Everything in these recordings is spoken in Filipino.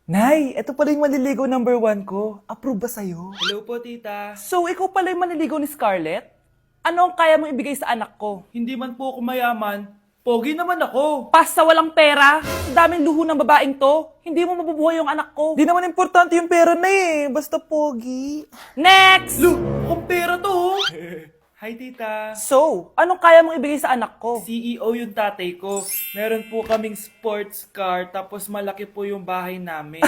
Nay, ito pala yung manliligaw number 1 ko. Approve ba sa'yo? Hello po, tita. So, ikaw pala yung manliligaw ni Scarlett? Ano ang kaya mong ibigay sa anak ko? Hindi man po ako mayaman, pogi naman ako. Pas sa walang pera? Sa daming luho ng babaeng to, hindi mo mabubuhay yung anak ko. Di naman importante yung pera na eh. Basta pogi. Next! Lu, mukhang pera to. Oh. Hi, tita. So, anong kaya mong ibigay sa anak ko? CEO yung tatay ko. Meron po kaming sports car, tapos malaki po yung bahay namin.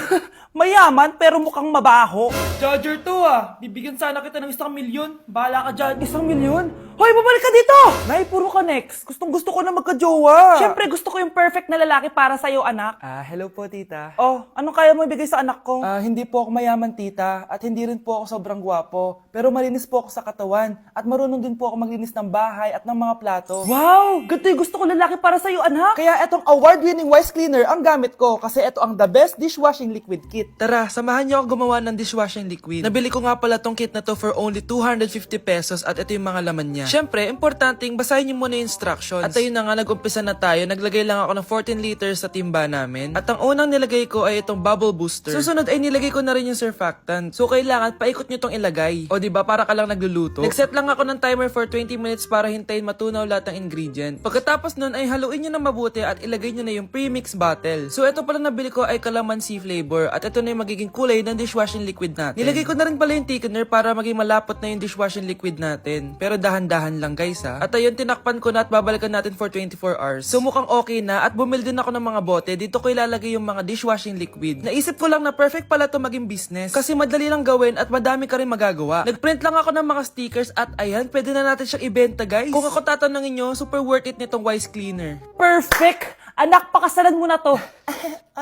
Mayaman pero mukhang mabaho. Charger to ah. Bibigyan sana kita ng 1,000,000. Bahala ka dyan. 1,000,000? Hoy, babalik ka dito! Nay, puro ka next. Gustong gusto ko na magka-jowa. Siyempre, gusto ko yung perfect na lalaki para sa'yo, anak. Hello po, tita. Oh, anong kaya mo ibigay sa anak ko? Hindi po ako mayaman, tita. At hindi rin po ako sobrang gwapo. Pero malinis po ako sa katawan. At marunong din po ako maglinis ng bahay at ng mga plato. Wow! Ganito yung gusto ko lalaki para sa'yo, anak. Kaya etong award-winning Wise Cleaner ang gamit ko kasi ito ang the best dishwashing liquid kit. Tara, samahan niyo ako gumawa ng dishwashing liquid. Nabili ko nga pala tong kit na to for only 250 pesos at ito yung mga laman niya. Siyempre, importanteng basahin niyo muna yung instructions. At ayun na nga, nag-umpisa na tayo. Naglagay lang ako ng 14 liters sa timba namin. At ang unang nilagay ko ay itong bubble booster. Susunod ay nilagay ko na rin yung surfactant. So kailangan paikot niyo tong ilagay. O diba, para ka lang nagluluto. Nag-set lang ako ng timer for 20 minutes para hintayin matunaw lahat ng ingredient. Pagkatapos nun ay haluin nyo na mabuti at ilagay nyo na yung premix bottle. So ito pala nabili ko ay calamansi flavor at ito na yung magiging kulay ng dishwashing liquid natin. Nilagay ko na rin pala yung thickener para maging malapot na yung dishwashing liquid natin. Pero dahan-dahan lang guys ha. At ayun, tinakpan ko na at babalikan natin for 24 hours. So mukhang okay na at bumili din ako ng mga bote. Dito ko ilalagay yung mga dishwashing liquid. Naisip ko lang na perfect pala to maging business kasi madali lang gawin at madami ka rin magagawa. Nagprint lang ako ng mga stickers at ayan, pwede na natin siyang ibenta guys. Kung ako tatanungin nyo, super worth it nitong Wise Cleaner. Perfect! Anak, pakasalan mo na to.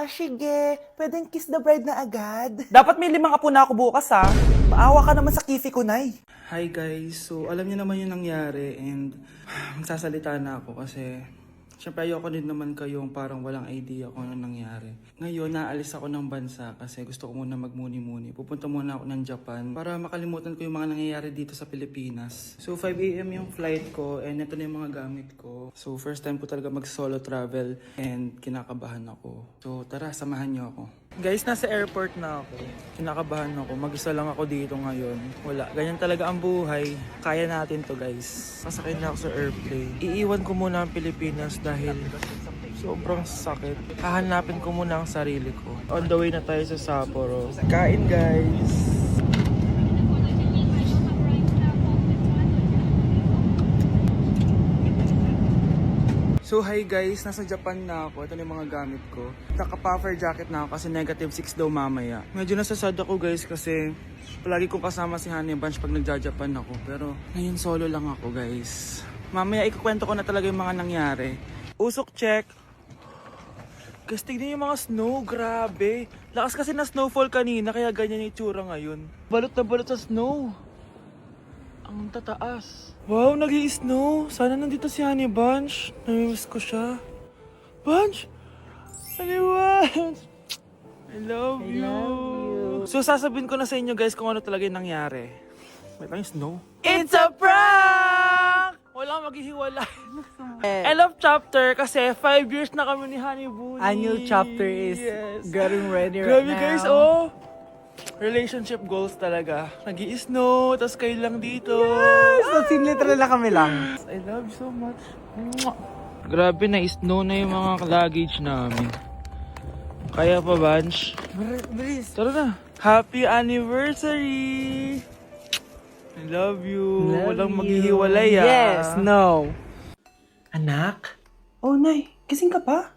Sige. Pwedeng kiss the bride na agad. Dapat may 5 apo na ako bukas ha. Maawa ka naman sa kifi ko, Nay. Hi guys, so alam niyo naman yung nangyari and magsasalita na ako kasi syempre ayoko din naman kayong parang walang idea kung ano nangyari. Ngayon, naalis ako ng bansa kasi gusto ko muna magmuni-muni. Pupunta muna ako ng Japan para makalimutan ko yung mga nangyayari dito sa Pilipinas. So 5 AM yung flight ko and ito na yung mga gamit ko. So first time ko talaga mag-solo travel and kinakabahan ako. So tara, samahan niyo ako. Guys, nasa airport na ako. Kinakabahan ako. Mag-isa lang ako dito ngayon. Wala. Ganyan talaga ang buhay. Kaya natin to guys. Sasakay na ako sa airplane. Iiwan ko muna ang Pilipinas dahil sobrang sakit. Hahanapin ko muna ang sarili ko. On the way na tayo sa Sapporo. Kain guys! So hi guys, nasa Japan na ako. Ito na yung mga gamit ko. Naka-puffer jacket na ako kasi -6 daw mamaya. Medyo nasasad ako guys kasi palagi kong kasama si Honey Bunch pag nagja-Japan ako. Pero ngayon solo lang ako guys. Mamaya ikukwento ko na talaga yung mga nangyari. Usok check. Guys, tignan yung mga snow. Grabe. Lakas kasi na snowfall kanina kaya ganyan yung itsura ngayon. Balot na balot sa snow. Ang tataas. Wow, nag-i-snow. Sana nandito si Honey Bunch. Namimiss ko siya. Bunch! Honey Bunch! I love you. So, sasabihin ko na sa inyo guys kung ano talaga yung nangyari. May pa yung snow. It's a prank! Wala maghihiwalay. I love chapter kasi 5 years na kami ni Honey Bunny. A new chapter is getting ready right Grabe now. guys, oh! Relationship goals talaga. Nag-i-snow, tas kayo lang dito. Yes! So, literal na kami lang. I love you so much. Mwah! Grabe, na-snow na yung mga luggage namin. Kaya pa, Bunch? Bilis. Tara na. Happy anniversary! I love you. Walang maghihiwalay ah. Yes, no. Anak? Oh, Nay. Kising ka pa?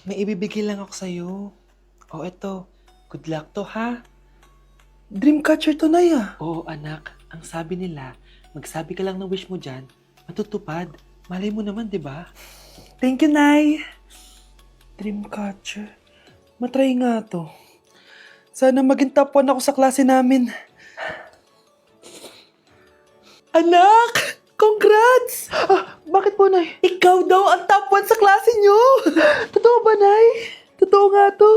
May ibibigay lang ako sa'yo. Oh, eto. Good luck to, ha? Dreamcatcher to, Nay ah. Oo anak, ang sabi nila, magsabi ka lang ng wish mo dyan, matutupad. Malay mo naman, di ba? Thank you, Nay. Dreamcatcher. Matry nga to. Sana maging top 1 ako sa klase namin. Anak! Congrats! Bakit po, Nay? Ikaw daw ang top 1 sa klase nyo! Totoo ba, Nay? Totoo nga to.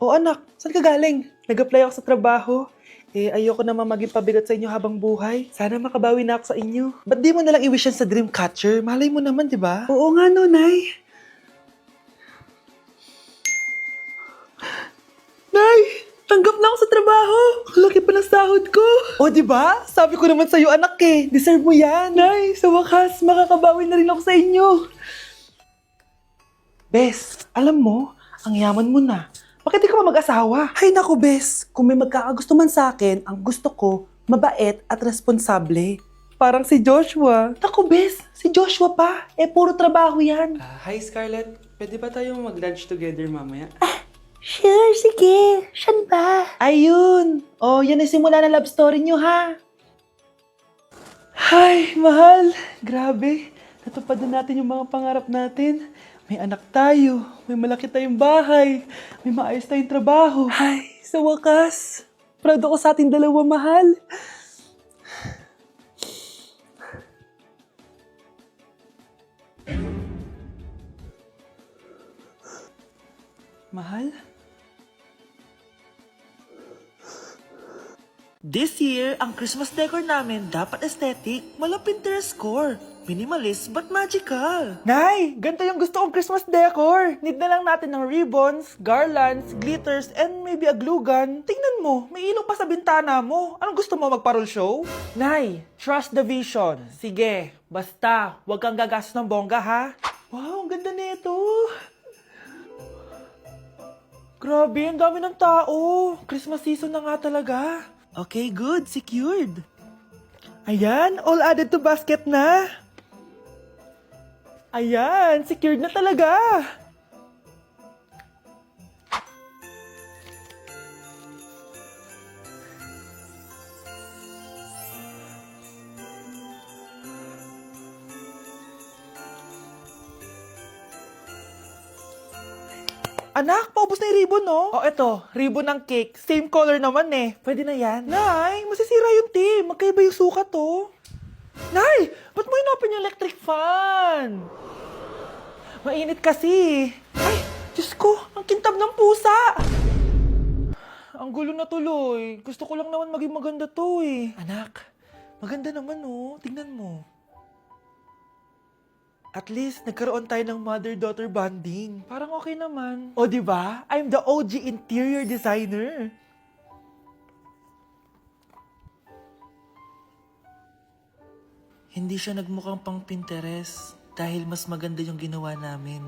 Oh, anak, saan ka galing? Nag-apply ako sa trabaho. Ayoko naman maging pabigat sa inyo habang buhay. Sana makabawi na ako sa inyo. Ba't di mo nalang i-wish yan sa Dreamcatcher? Malay mo naman, di ba? Oo nga no, Nay. sahod ko. O, di ba? Sabi ko naman sa'yo, anak eh. Deserve mo yan. Nay, sa wakas, makakabawi na rin ako sa inyo. Bes, alam mo, ang yaman mo na. Bakit di ka pa mag-asawa? Ay naku, Bes. Kung may magkakagusto man sa akin, ang gusto ko, mabait at responsable. Parang si Joshua. Naku, Bes, si Joshua pa. Puro trabaho yan. Hi Scarlett, pwede ba tayong mag-lunch together mamaya? Sure, sige. Siyan ba? Ayun. Oh, yan ang simula na love story nyo, ha? Ay, mahal. Grabe. Natupad na natin yung mga pangarap natin. May anak tayo. May malaki tayong bahay. May maayos tayong trabaho. Ay, sa wakas. Proud ako sa ating dalawa, mahal. Mahal? This year, ang Christmas decor namin dapat aesthetic, mala Pinterest score. Minimalist but magical. Nay, ganito yung gusto kong Christmas decor. Need na lang natin ng ribbons, garlands, glitters, and maybe a glue gun. Tingnan mo, may ilaw pa sa bintana mo. Anong gusto mo, magparol show? Nay, trust the vision. Sige, basta, huwag kang gagastos ng bongga, ha? Wow, ang ganda nito. Grabe, ang dami ng tao. Christmas season na nga talaga. Okay, good. Secured. Ayan, all added to basket na. Ayan, secured na talaga. Anak, paubos na yung ribbon, no? Oh, eto, ribbon ng cake. Same color naman eh. Pwede na yan. Nay, masisira yung team. Magkaiba yung sukat, oh. Nay, ba't mo inopin yung electric fan? Mainit kasi. Ay, Diyos ko, ang kintab ng pusa. Ang gulo na tuloy. Gusto ko lang naman maging maganda to eh. Anak, maganda naman, oh. Tingnan mo. At least, nagkaroon tayo ng mother-daughter bonding. Parang okay naman. O, di ba? I'm the OG interior designer. Hindi siya nagmukhang pang Pinterest dahil mas maganda yung ginawa namin.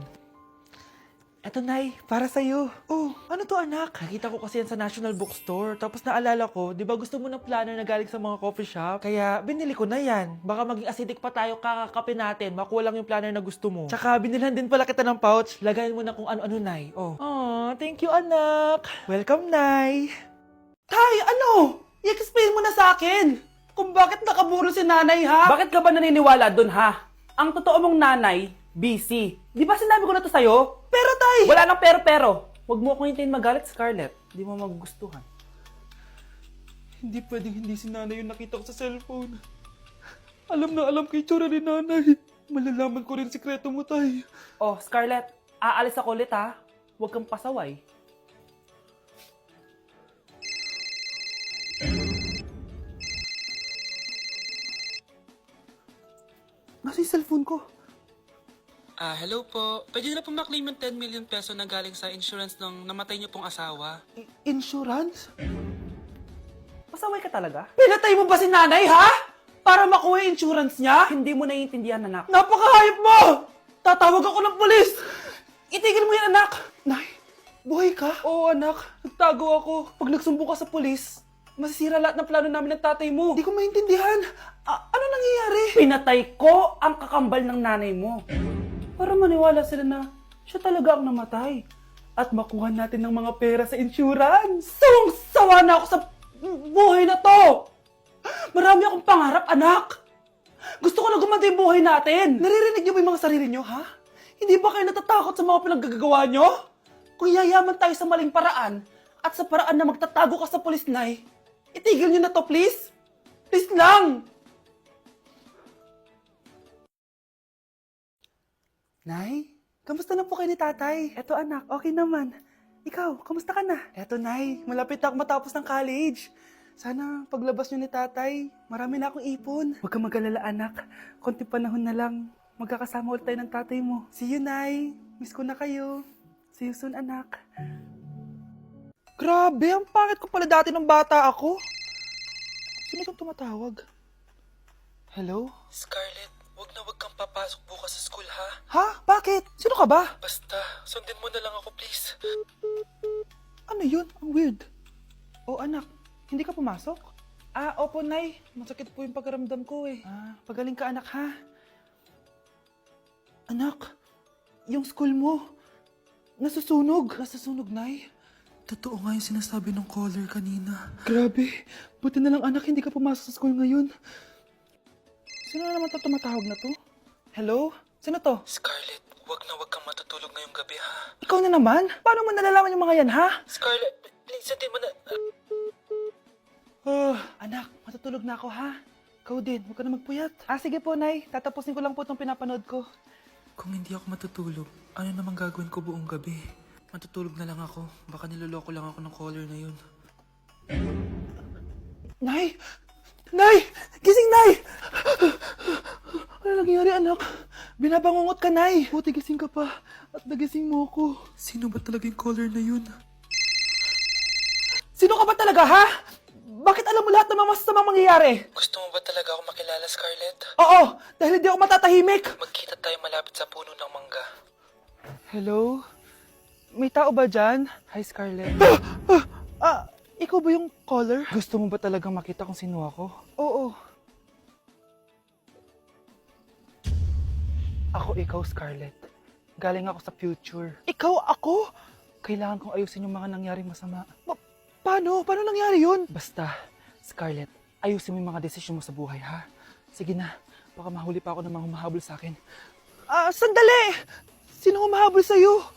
Eto, Nay, para sa'yo. Oh, ano to, anak? Nakita ko kasi yan sa National Bookstore. Tapos naalala ko, di ba gusto mo ng planner na galing sa mga coffee shop? Kaya binili ko na yan. Baka maging acidic pa tayo kakakape natin. Makuha lang yung planner na gusto mo. Tsaka binilhan din pala kita ng pouch. Lagayin mo na kung ano-ano, Nay. Oh. Aw, thank you, anak. Welcome, Nay. Tay, ano? I-explain mo na sa akin. Kung bakit nakaburo si nanay, ha? Bakit ka ba naniniwala dun, ha? Ang totoo mong nanay, busy. Di ba sinabi ko na to sa'yo? Pero, Tay! Wala nang pero. Huwag mo akong hintayin magalit, Scarlett. Di mo magugustuhan. Hindi pwedeng hindi si nanay yung nakita ko sa cellphone. Alam na alam kay tsura ni nanay. Malalaman ko rin sikreto mo, Tay. Oh, Scarlett, aalis ako ulit, ha? Huwag kang pasaway. Nasa yung cellphone ko? Hello po. Pwede na po maklaim yung 10 million peso na galing sa insurance ng namatay niyo pong asawa. Insurance? Pasaway ka talaga? Pinatay mo ba si nanay, ha? Para makuha yung insurance niya? Hindi mo naiintindihan, anak. Napakahayop mo! Tatawag ako ng pulis! Itigil mo yan, anak! Nay, buhay ka? Oo, anak. Nagtago ako. Pag nagsumbong ka sa pulis, masisira lahat ng plano namin ng tatay mo. Hindi ko maintindihan. Ano nangyayari? Pinatay ko ang kakambal ng nanay mo. Para maniwala sila na siya talaga ang namatay. At makuha natin ng mga pera sa insurance. Sawang-sawa na ako sa buhay na to! Marami akong pangarap, anak! Gusto ko na gumanda yung buhay natin! Naririnig niyo ba yung mga sarili niyo, ha? Hindi ba kayo natatakot sa mga pinaggagawa niyo? Kung yayaman tayo sa maling paraan at sa paraan na magtatago ka sa pulis, Nay, itigil niyo na to, please! Please lang! Nay, kamusta na po kayo ni tatay? Eto anak, okay naman. Ikaw, kamusta ka na? Eto Nay, malapit na ako matapos ng college. Sana paglabas niyo ni tatay, marami na akong ipon. Huwag kang mag-alala anak, konti panahon na lang. Magkakasama ulit tayo ng tatay mo. See you, Nay. Miss ko na kayo. See you soon, anak. Grabe, ang pangit ko pala dati ng bata ako. Sino itong tumatawag? Hello? Scarlett, wag na wag kang papasok bukas sa school, ha? Ha? Bakit? Sino ka ba? Basta, sundin mo na lang ako, please. Ano yun? Ang weird. Oh, anak, hindi ka pumasok? Ah, opo, Nay. Masakit po yung pagkaramdam ko eh. Ah, pagaling ka, anak, ha? Anak, yung school mo, nasusunog. Nasusunog, Nay. Totoo nga yung sinasabi ng caller kanina. Grabe. Buti na lang, anak, hindi ka pumasok sa school ngayon. Sino na naman tumatawag na to? Hello? Sino to? Scarlett, wag na wag kang matutulog ngayong gabi, ha? Ikaw na naman? Paano mo nalalaman yung mga yan, ha? Scarlett, please, sundin mo na... Anak, matutulog na ako, ha? Ikaw din, huwag ka na magpuyat. Ah, sige po, Nay. Tatapusin ko lang po itong pinapanood ko. Kung hindi ako matutulog, ano namang gagawin ko buong gabi? Matutulog na lang ako. Baka niloloko lang ako ng caller na yun. Nay! Nay! Gising, Nay! Ano nangyari, anak? Binabangungot ka, Nay. Buti gising ka pa. At nagising mo ako. Sino ba talaga yung caller na yun? Sino ka ba talaga, ha? Bakit alam mo lahat ng mga masasamang mangyayari? Gusto mo ba talaga ako makilala, Scarlett? Oo, dahil hindi ako matatahimik. Magkita tayo malapit sa puno ng mangga. Hello? May tao ba dyan? Hi, Scarlett. Ikaw ba yung caller? Gusto mo ba talagang makita kung sino ako? Oo. Ako ikaw, Scarlett. Galing ako sa future. Ikaw ako? Kailangan kong ayusin yung mga nangyaring masama. Paano? Paano nangyari yun? Basta, Scarlett, ayusin mo yung mga desisyon mo sa buhay, ha? Sige na, baka mahuli pa ako ng mga humahabol sa akin. Sandali! Sino humahabol sa'yo?